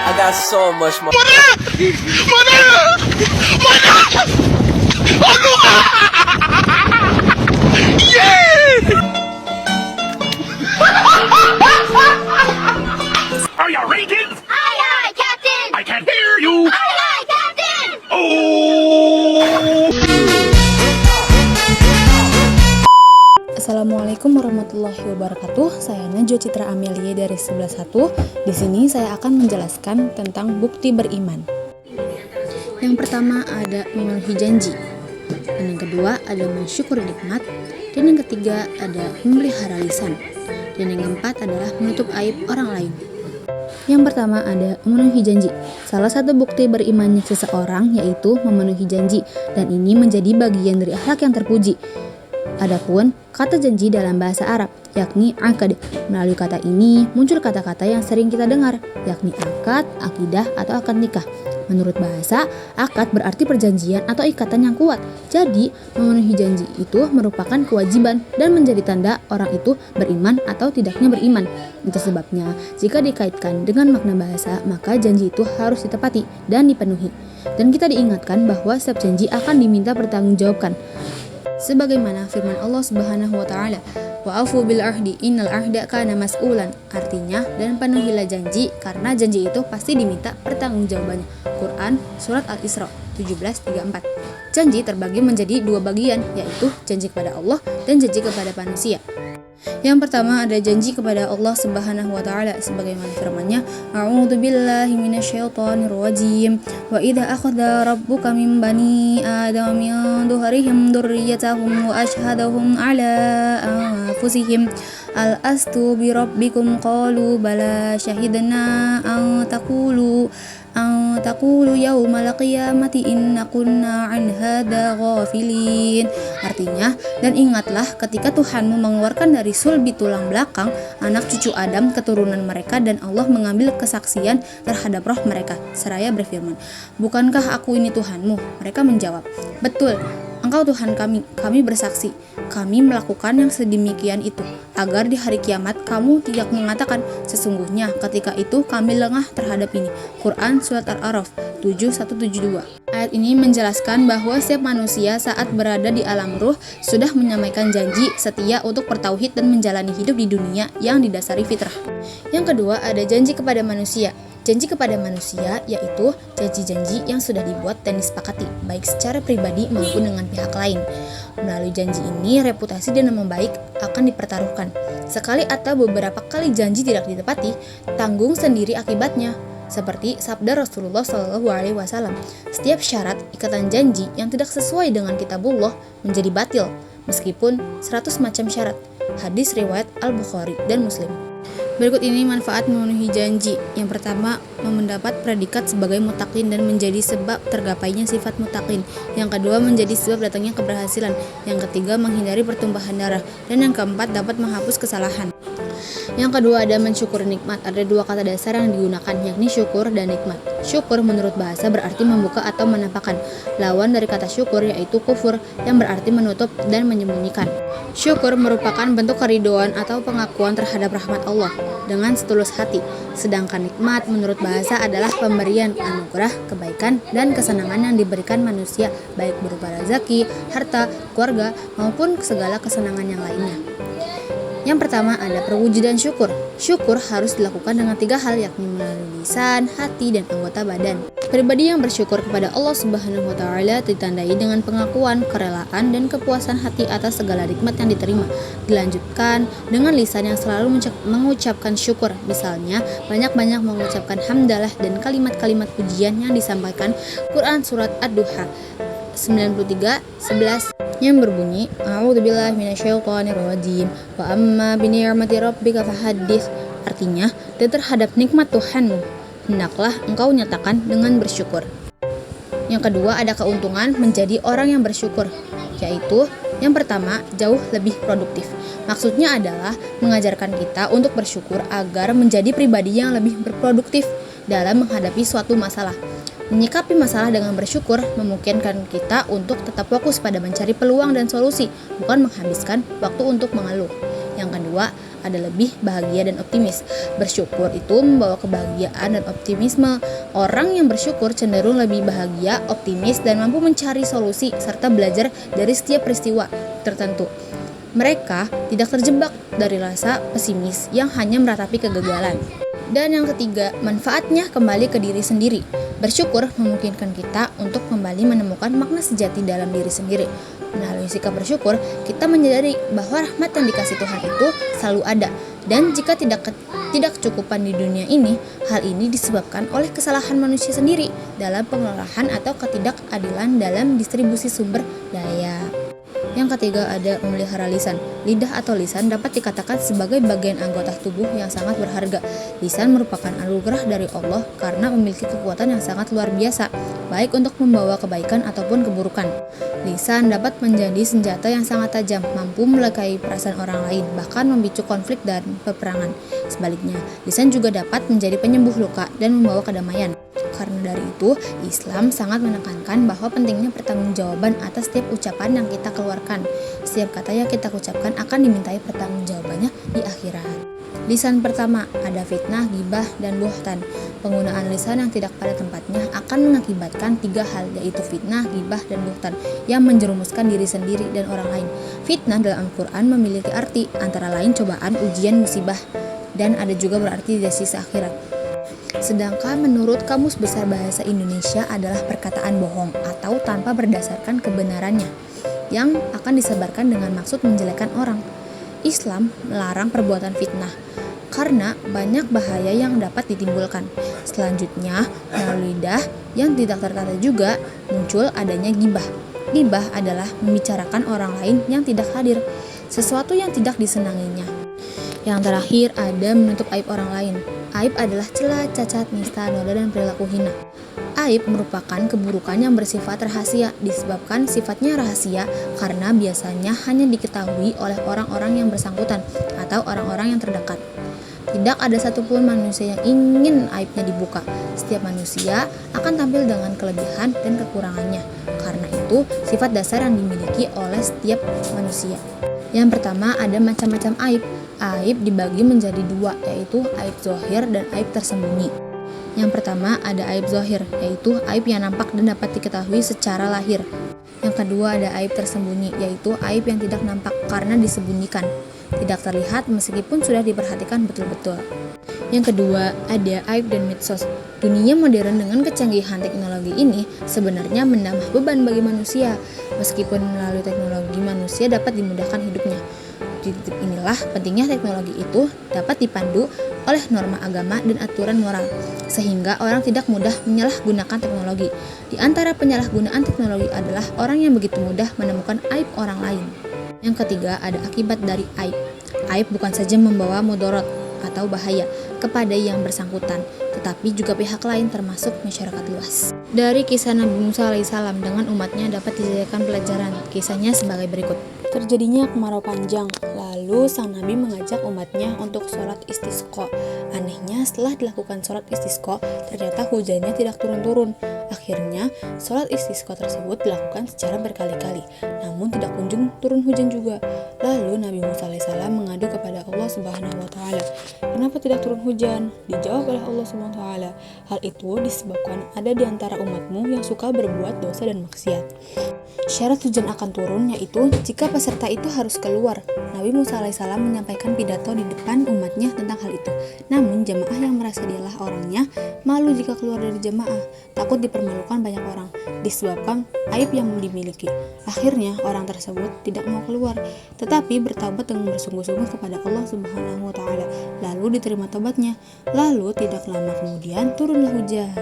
I got so much more. Are you ready, kids? Aye, aye, Captain! I can't hear you. Aye, aye, Captain! Oh! Assalamualaikum warahmatullahi wabarakatuh. Saya Najwa Citra Amelia dari 11.1. Di sini saya akan menjelaskan tentang bukti beriman. Yang pertama ada memenuhi janji. Dan yang kedua ada mensyukuri nikmat. Dan yang ketiga ada memelihara lisan. Dan yang keempat adalah menutup aib orang lain. Yang pertama ada memenuhi janji. Salah satu bukti berimannya seseorang yaitu memenuhi janji, dan ini menjadi bagian dari akhlak yang terpuji. Adapun kata janji dalam bahasa Arab yakni akad. Melalui kata ini muncul kata-kata yang sering kita dengar, yakni akad, akidah, atau akad nikah. Menurut bahasa, akad berarti perjanjian atau ikatan yang kuat. Jadi, memenuhi janji itu merupakan kewajiban dan menjadi tanda orang itu beriman atau tidaknya beriman. Itu sebabnya, jika dikaitkan dengan makna bahasa, maka janji itu harus ditepati dan dipenuhi. Dan kita diingatkan bahwa setiap janji akan diminta pertanggungjawabkan. Sebagaimana firman Allah Subhanahu wa taala, "Wa'afu bil ahdi innal ahda kana mas'ulan." Artinya, dan penuhilah janji karena janji itu pasti diminta pertanggungjawabannya. Quran surat Al-Isra 17:34. Janji terbagi menjadi dua bagian, yaitu janji kepada Allah dan janji kepada manusia. Yang pertama ada janji kepada Allah Subhanahu wa taala sebagaimana firman-Nya, "A'udzu billahi minasyaitonir rajim. Wa idza akhadha rabbuka min bani adama min dhuhrihim dzurriyyatahum wa asyhadahum 'ala anfusihim alastu bi rabbikum qalu bala syahidna an taqulu yaumal qiyamati inna kunna an hadza ghafilin." Artinya, dan ingatlah ketika Tuhanmu mengeluarkan dari sulbi tulang belakang anak cucu Adam keturunan mereka, dan Allah mengambil kesaksian terhadap roh mereka seraya berfirman, "Bukankah aku ini Tuhanmu?" Mereka menjawab, "Betul, Engkau Tuhan kami. Kami bersaksi, kami melakukan yang sedemikian itu, agar di hari kiamat kamu tidak mengatakan, sesungguhnya ketika itu kami lengah terhadap ini." Quran Surat Al-A'raf 7172. Ayat ini menjelaskan bahwa setiap manusia saat berada di alam ruh sudah menyampaikan janji setia untuk bertauhid dan menjalani hidup di dunia yang didasari fitrah. Yang kedua ada janji kepada manusia. Janji kepada manusia yaitu janji-janji yang sudah dibuat dan disepakati, baik secara pribadi maupun dengan pihak lain. Melalui janji ini, reputasi dan nama baik akan dipertaruhkan. Sekali atau beberapa kali janji tidak ditepati, tanggung sendiri akibatnya. Seperti sabda Rasulullah SAW, setiap syarat ikatan janji yang tidak sesuai dengan kitabullah menjadi batil, meskipun 100 macam syarat. Hadis riwayat Al-Bukhari dan Muslim. Berikut ini manfaat memenuhi janji. Yang pertama, mendapat predikat sebagai mutakin dan menjadi sebab tergapainya sifat mutakin. Yang kedua, menjadi sebab datangnya keberhasilan. Yang ketiga, menghindari pertumpahan darah. Dan yang keempat, dapat menghapus kesalahan. Yang kedua ada mensyukuri nikmat. Ada dua kata dasar yang digunakan, yakni syukur dan nikmat. Syukur menurut bahasa berarti membuka atau menampakkan. Lawan dari kata syukur yaitu kufur, yang berarti menutup dan menyembunyikan. Syukur merupakan bentuk keridhaan atau pengakuan terhadap rahmat Allah dengan setulus hati. Sedangkan nikmat menurut bahasa adalah pemberian anugerah, kebaikan, dan kesenangan yang diberikan manusia, baik berupa rezeki, harta, keluarga, maupun segala kesenangan yang lainnya. Yang pertama ada perwujudan syukur. Syukur harus dilakukan dengan 3 hal, yakni melalui lisan, hati, dan anggota badan. Pribadi yang bersyukur kepada Allah Subhanahu wa taala ditandai dengan pengakuan, kerelaan, dan kepuasan hati atas segala nikmat yang diterima. Dilanjutkan dengan lisan yang selalu mengucapkan syukur. Misalnya, banyak-banyak mengucapkan hamdalah dan kalimat-kalimat pujian yang disampaikan. Quran Surat Ad-Duha 93:11 yang berbunyi, "A'udzubillahi minasyaitonirrajim wa amma bi ni'mati rabbika fahaddits." Artinya, dan terhadap nikmat Tuhanmu hendaklah engkau nyatakan dengan bersyukur. Yang kedua ada keuntungan menjadi orang yang bersyukur, yaitu yang pertama jauh lebih produktif. Maksudnya adalah mengajarkan kita untuk bersyukur agar menjadi pribadi yang lebih berproduktif dalam menghadapi suatu masalah. Menyikapi masalah dengan bersyukur memungkinkan kita untuk tetap fokus pada mencari peluang dan solusi, bukan menghabiskan waktu untuk mengeluh. Yang kedua, ada lebih bahagia dan optimis. Bersyukur itu membawa kebahagiaan dan optimisme. Orang yang bersyukur cenderung lebih bahagia, optimis, dan mampu mencari solusi serta belajar dari setiap peristiwa tertentu. Mereka tidak terjebak dari rasa pesimis yang hanya meratapi kegagalan. Dan yang ketiga, manfaatnya kembali ke diri sendiri. Bersyukur memungkinkan kita untuk kembali menemukan makna sejati dalam diri sendiri. Melalui sikap bersyukur, kita menyadari bahwa rahmat yang dikasih Tuhan itu selalu ada. Dan jika tidak kecukupan di dunia ini, hal ini disebabkan oleh kesalahan manusia sendiri dalam pengelolaan atau ketidakadilan dalam distribusi sumber daya. Yang ketiga ada memelihara lisan. Lidah atau lisan dapat dikatakan sebagai bagian anggota tubuh yang sangat berharga. Lisan merupakan anugerah dari Allah karena memiliki kekuatan yang sangat luar biasa, baik untuk membawa kebaikan ataupun keburukan. Lisan dapat menjadi senjata yang sangat tajam, mampu melukai perasaan orang lain, bahkan memicu konflik dan peperangan. Sebaliknya, lisan juga dapat menjadi penyembuh luka dan membawa kedamaian. Karena dari itu, Islam sangat menekankan bahwa pentingnya pertanggungjawaban atas setiap ucapan yang kita keluarkan. Setiap kata yang kita ucapkan akan dimintai pertanggungjawabannya di akhirat. Lisan pertama ada fitnah, ghibah, dan buhtan. Penggunaan lisan yang tidak pada tempatnya akan mengakibatkan 3 hal, yaitu fitnah, ghibah, dan buhtan yang menjerumuskan diri sendiri dan orang lain. Fitnah dalam Al-Quran memiliki arti antara lain cobaan, ujian, musibah, dan ada juga berarti dari sisi akhirat. Sedangkan menurut Kamus Besar Bahasa Indonesia adalah perkataan bohong atau tanpa berdasarkan kebenarannya yang akan disebarkan dengan maksud menjelekkan orang. Islam melarang perbuatan fitnah karena banyak bahaya yang dapat ditimbulkan. Selanjutnya, melalui lidah yang tidak tertata juga muncul adanya ghibah. Ghibah adalah membicarakan orang lain yang tidak hadir, sesuatu yang tidak disenanginya. Yang terakhir ada menutup aib orang lain. Aib adalah celah, cacat, nista, noda, dan perilaku hina. Aib merupakan keburukan yang bersifat rahasia, disebabkan sifatnya rahasia karena biasanya hanya diketahui oleh orang-orang yang bersangkutan atau orang-orang yang terdekat. Tidak ada satupun manusia yang ingin aibnya dibuka. Setiap manusia akan tampil dengan kelebihan dan kekurangannya. Karena itu, sifat dasar yang dimiliki oleh setiap manusia. Yang pertama ada macam-macam aib. Aib dibagi menjadi 2, yaitu aib zahir dan aib tersembunyi. Yang pertama ada aib zahir, yaitu aib yang nampak dan dapat diketahui secara lahir. Yang kedua ada aib tersembunyi, yaitu aib yang tidak nampak karena disembunyikan, tidak terlihat meskipun sudah diperhatikan betul-betul. Yang kedua ada aib dan medsos. Dunia modern dengan kecanggihan teknologi ini sebenarnya menambah beban bagi manusia. Meskipun melalui teknologi manusia dapat dimudahkan hidupnya. Di titik inilah pentingnya teknologi itu dapat dipandu oleh norma agama dan aturan moral, sehingga orang tidak mudah menyalahgunakan teknologi. Di antara penyalahgunaan teknologi adalah orang yang begitu mudah menemukan aib orang lain. Yang ketiga ada akibat dari aib. Aib bukan saja membawa mudarat atau bahaya kepada yang bersangkutan, tetapi juga pihak lain termasuk masyarakat luas. Dari kisah Nabi Musa alaihissalam dengan umatnya dapat dijadikan pelajaran. Kisahnya sebagai berikut. Terjadinya kemarau panjang, lalu sang Nabi mengajak umatnya untuk sholat istisqa. Anehnya setelah dilakukan sholat istisqa, ternyata hujannya tidak turun-turun. Akhirnya, sholat istisqa tersebut dilakukan secara berkali-kali, namun tidak kunjung turun hujan juga. Lalu Nabi Musa alaihissalam mengadu kepada Allah Subhanahu wa Ta'ala, "Kenapa tidak turun hujan?" Dijawab oleh Allah Subhanahu wa Ta'ala, "Hal itu disebabkan ada di antara umatmu yang suka berbuat dosa dan maksiat." Syarat hujan akan turun yaitu jika peserta itu harus keluar. Nabi Musa alaihissalam menyampaikan pidato di depan umatnya tentang hal itu. Namun jamaah yang merasa dialah orangnya malu jika keluar dari jamaah, takut dipermalukan banyak orang disebabkan aib yang dimiliki. Akhirnya orang tersebut tidak mau keluar, tetapi bertaubat dengan bersungguh-sungguh kepada Allah Subhanahu wa Ta'ala. Lalu diterima taubatnya. Lalu tidak lama kemudian turunlah hujan.